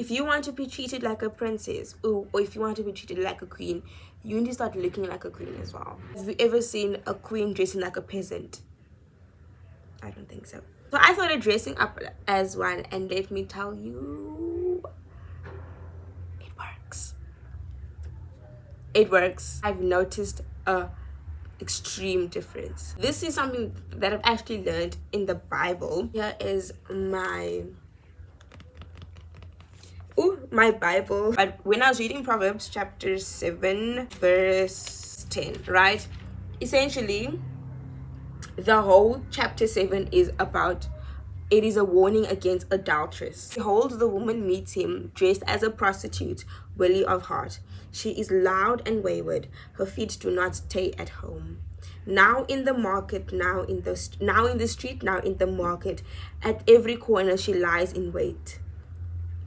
If you want to be treated like a princess, or if you want to be treated like a queen, you need to start looking like a queen as well. Have you ever seen a queen dressing like a peasant? I don't think so. So I started dressing up as one, and let me tell you, it works. It works. I've noticed a extreme difference. This is something that I've actually learned in the Bible. Here is my Bible. But when I was reading Proverbs chapter 7 verse 10, right, essentially the whole chapter 7 is about, it is a warning against adulteress. Behold, the woman meets him dressed as a prostitute, willy of heart. She is loud and wayward. Her feet do not stay at home. Now in the market, now in the street, now in the market, at every corner she lies in wait.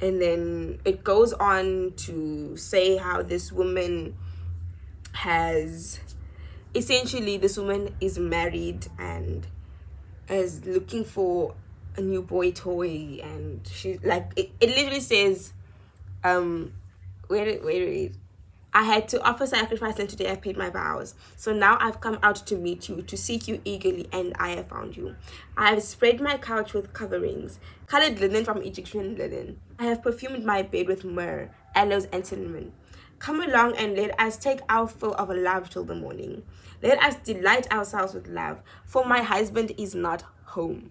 And then it goes on to say how this woman has, essentially this woman is married and is looking for a new boy toy, and she's like, it literally says, wait, I had to offer sacrifice, and today I paid my vows. So now I've come out to meet you, to seek you eagerly, and I have found you. I have spread my couch with coverings, colored linen from Egyptian linen. I have perfumed my bed with myrrh, aloes, and cinnamon. Come along and let us take our fill of love till the morning. Let us delight ourselves with love, for my husband is not home.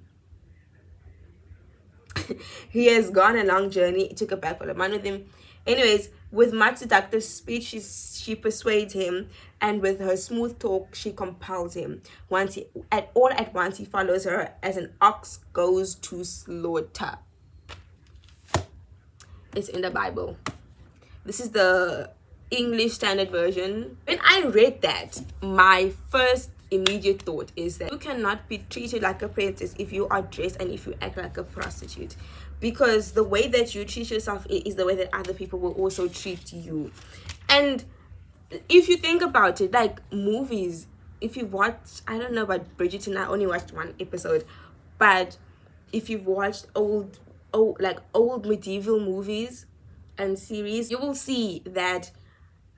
He has gone a long journey. He took a bag full of money with him. Anyways, with much seductive speech, she persuades him, and with her smooth talk, she compels him. At once, he follows her as an ox goes to slaughter. It's in the Bible. This is the English Standard Version. When I read that, my first immediate thought is that you cannot be treated like a princess if you are dressed and if you act like a prostitute, because the way that you treat yourself is the way that other people will also treat you. And if you think about it, like movies, if you watch, I don't know about Bridgerton, I only watched one episode, but if you've watched old medieval movies and series, you will see that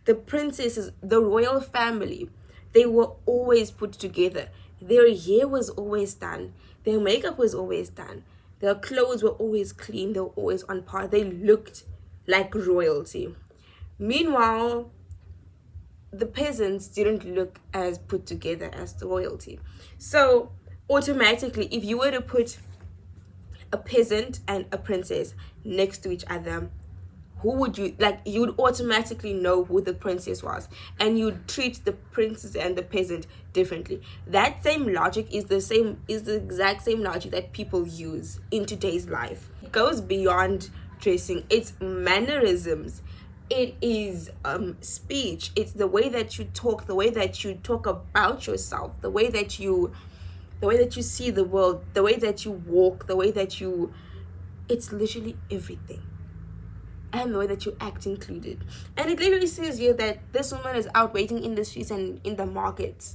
the princesses, the royal family, they were always put together. Their hair was always done. Their makeup was always done. Their clothes were always clean. They were always on par. They looked like royalty. Meanwhile, the peasants didn't look as put together as the royalty. So automatically, if you were to put a peasant and a princess next to each other, who would you like? You would automatically know who the princess was, and you'd treat the princess and the peasant differently. That same logic is the exact same logic that people use in today's life. It goes beyond dressing. It's mannerisms. It is speech. It's the way that you talk, the way that you talk about yourself, the way that you see the world, the way that you walk, the way that you, it's literally everything. And the way that you act included. And it literally says here that this woman is out waiting in the streets and in the markets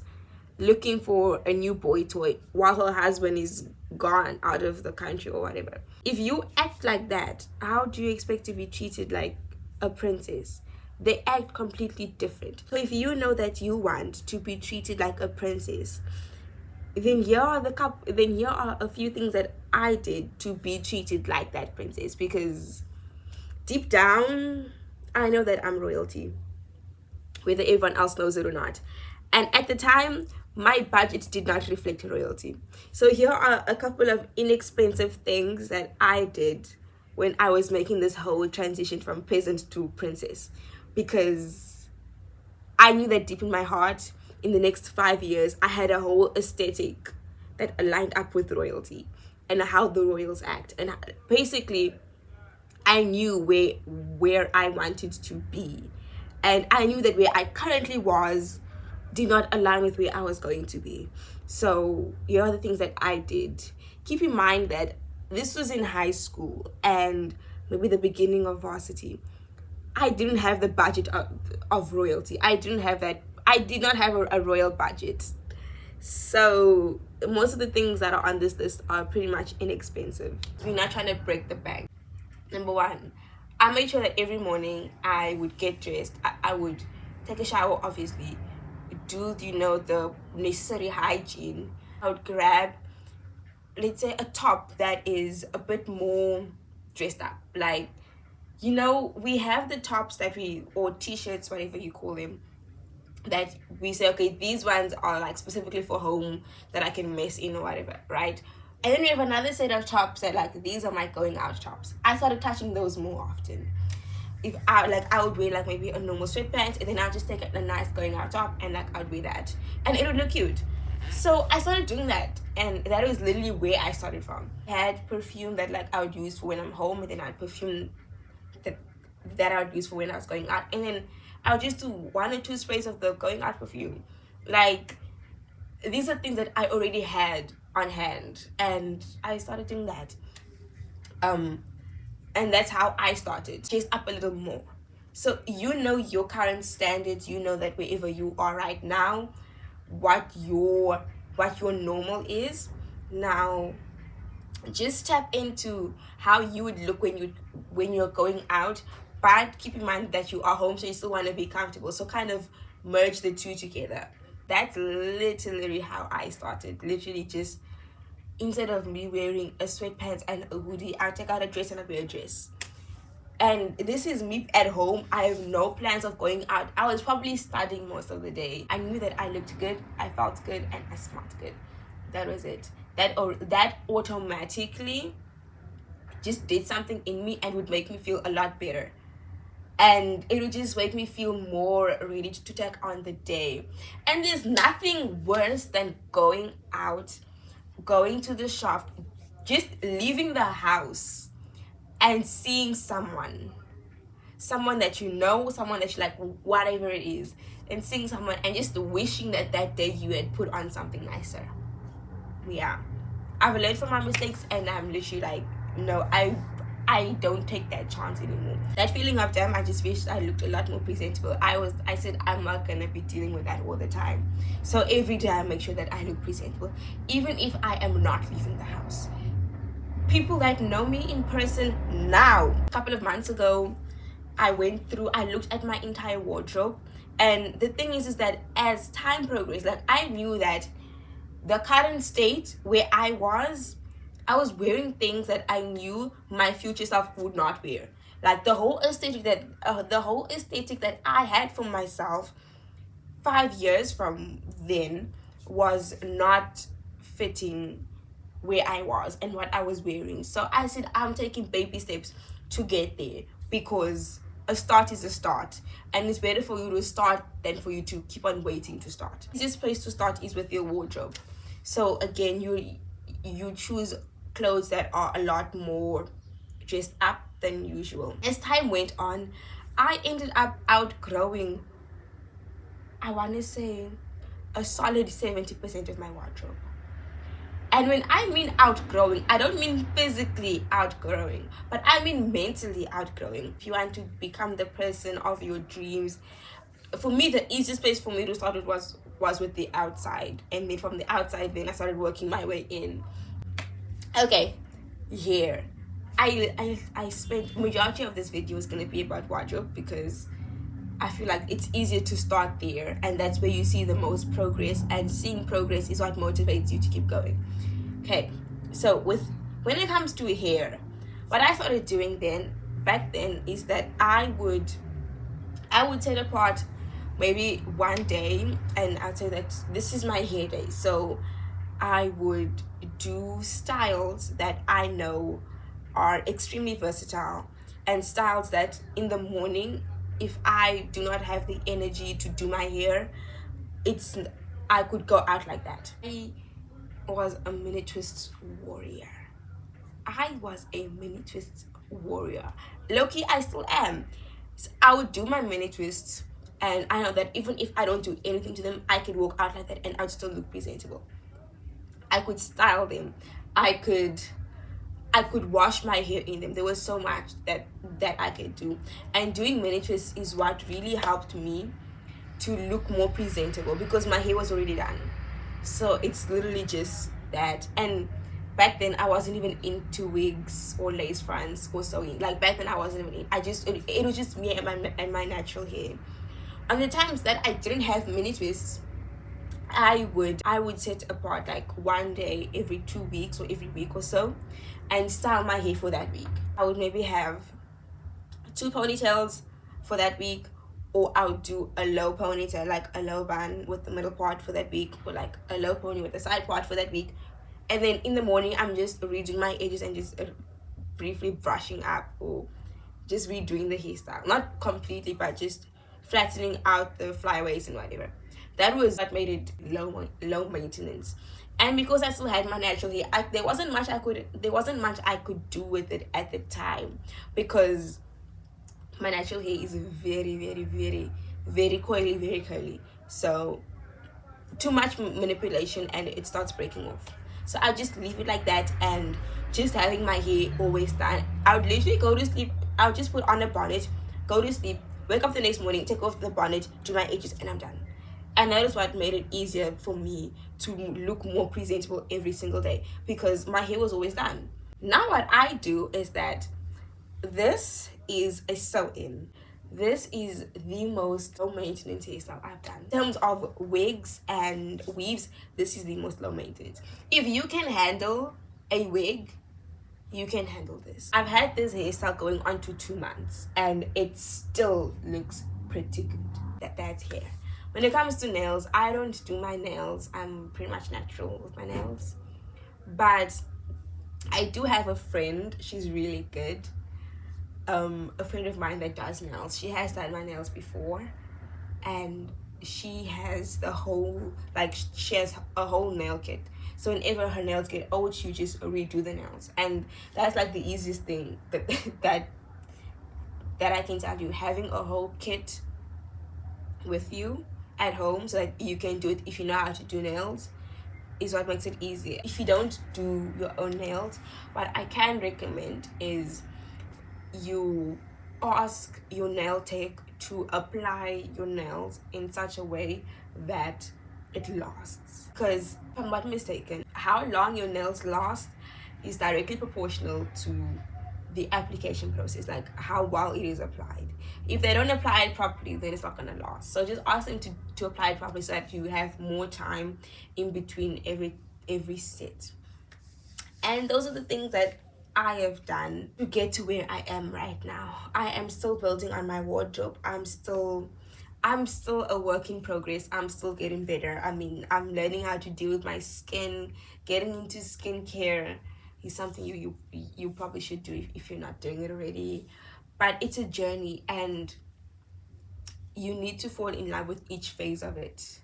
looking for a new boy toy while her husband is gone out of the country or whatever. If you act like that, how do you expect to be treated like a princess? They act completely different. So if you know that you want to be treated like a princess, then here are a few things that I did to be treated like that princess, because deep down, I know that I'm royalty, whether everyone else knows it or not. And at the time, my budget did not reflect royalty. So here are a couple of inexpensive things that I did when I was making this whole transition from peasant to princess, because I knew that deep in my heart, in the next 5 years, I had a whole aesthetic that aligned up with royalty and how the royals act. And basically, I knew where I wanted to be, and I knew that where I currently was did not align with where I was going to be. So here are the things that I did. Keep in mind that this was in high school and maybe the beginning of varsity. I didn't have the budget of royalty. I did not have a royal budget. So most of the things that are on this list are pretty much inexpensive. We're not trying to break the bank. Number one, I made sure that every morning I would get dressed. I would take a shower, obviously, do, you know, the necessary hygiene. I would grab, let's say, a top that is a bit more dressed up. Like, you know, we have the tops that we, or t-shirts, whatever you call them, that we say, okay, these ones are like specifically for home that I can mess in or whatever, right? And then we have another set of tops that, like, these are my going out tops. I started touching those more often. If I would wear like maybe a normal sweatpants, and then I'll just take a nice going out top, and like I'd wear that, and it would look cute. So I started doing that, and that was literally where I started from. I had perfume that like I would use for when I'm home, and then I had perfume that I would use for when I was going out, and then I would just do 1 or 2 sprays of the going out perfume. Like, these are things that I already had on hand, and I started doing that. And that's how I started, just up a little more. So you know your current standards, you know that wherever you are right now, what your normal is. Now just tap into how you would look when you're going out, but keep in mind that you are home, so you still want to be comfortable. So kind of merge the two together. That's literally how I started. Literally, just instead of me wearing a sweatpants and a hoodie, I'll take out a dress and I'll wear a dress. And this is me at home. I have no plans of going out. I was probably studying most of the day. I knew that I looked good, I felt good, and I smelled good. That was it. That automatically just did something in me and would make me feel a lot better. And it would just make me feel more ready to take on the day. And there's nothing worse than going out, going to the shop, just leaving the house and seeing someone that you know, someone that you like, whatever it is, and seeing someone and just wishing that day you had put on something nicer. Yeah, I've learned from my mistakes, and I'm literally like, no, I don't take that chance anymore. That feeling of damn, I just wish I looked a lot more presentable. I said I'm not gonna be dealing with that all the time. So every day I make sure that I look presentable, even if I am not leaving the house. People that know me in person now, a couple of months ago, I looked at my entire wardrobe, and the thing is that as time progressed, like, I knew that the current state where I was wearing things that I knew my future self would not wear. Like, the whole aesthetic that I had for myself 5 years from then was not fitting where I was and what I was wearing. So I said, I'm taking baby steps to get there, because a start is a start, and it's better for you to start than for you to keep on waiting to start. The easiest place to start is with your wardrobe. So again, you choose clothes that are a lot more dressed up than usual. As time went on, I ended up outgrowing, I want to say, a solid 70% of my wardrobe. And when I mean outgrowing, I don't mean physically outgrowing, but I mean mentally outgrowing. If you want to become the person of your dreams, for me, the easiest place for me to start with was with the outside, and then from the outside, then I started working my way in. Okay, here, I spent majority of this video is gonna be about wardrobe, because I feel like it's easier to start there, and that's where you see the most progress, and seeing progress is what motivates you to keep going. Okay, so when it comes to hair, what I started doing back then is that I would set apart maybe one day, and I'd say that this is my hair day. So I would do styles that I know are extremely versatile, and styles that in the morning, if I do not have the energy to do my hair, I could go out like that. I was a mini twist warrior. Low-key, I still am. So I would do my mini twists, and I know that even if I don't do anything to them, I could walk out like that and I'd still look presentable. I could style them. I could wash my hair in them. There was so much that I could do, and doing mini twists is what really helped me to look more presentable, because my hair was already done. So it's literally just that. And back then I wasn't even into wigs or lace fronts or sewing. Like back then I wasn't even it was just me and my natural hair. On the times that I didn't have mini twists, I would set apart like one day every 2 weeks or every week or so and style my hair for that week. I would maybe have 2 ponytails for that week, or I would do a low ponytail, like a low bun with the middle part for that week, or like a low pony with the side part for that week. And then in the morning I'm just redoing my edges and just briefly brushing up or just redoing the hairstyle, not completely, but just flattening out the flyaways and whatever. That was what made it low maintenance. And because I still had my natural hair, there wasn't much I could do with it at the time, because my natural hair is very, very, very, very coily, very curly. So too much manipulation and it starts breaking off. So I just leave it like that, and just having my hair always done. I would literally go to sleep, I would just put on a bonnet, go to sleep, wake up the next morning, take off the bonnet, do my edges, and I'm done. And that is what made it easier for me to look more presentable every single day, because my hair was always done. Now what I do is that this is a sew-in. This is the most low maintenance hairstyle I've done. In terms of wigs and weaves, this is the most low maintenance. If you can handle a wig, you can handle this. I've had this hairstyle going on to 2 months and it still looks pretty good. That's hair. When it comes to nails, I don't do my nails. I'm pretty much natural with my nails. But I do have a friend, she's really good. A friend of mine that does nails. She has done my nails before, and she has she has a whole nail kit. So whenever her nails get old, she just redo the nails, and that's like the easiest thing that I can tell you. Having a whole kit with you at home so that you can do it if you know how to do nails is what makes it easier. If you don't do your own nails, what I can recommend is you ask your nail tech to apply your nails in such a way that it lasts. Because if I'm not mistaken, how long your nails last is directly proportional to the application process, like how well it is applied. If they don't apply it properly, then it's not gonna last. So just ask them to apply it properly so that you have more time in between every set. And those are the things that I have done to get to where I am right now. I am still building on my wardrobe. I'm still a work in progress. I'm still getting better. I mean, I'm learning how to deal with my skin. Getting into skincare is something you probably should do if you're not doing it already. But it's a journey, and you need to fall in love with each phase of it.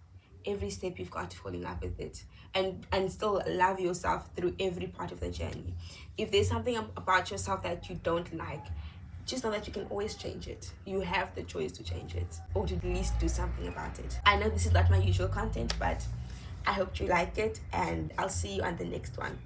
Every step you've got to fall in love with it, and still love yourself through every part of the journey. If there's something about yourself that you don't like, just know that you can always change it. You have the choice to change it, or to at least do something about it. I know this is not my usual content, but I hope you like it, and I'll see you on the next one.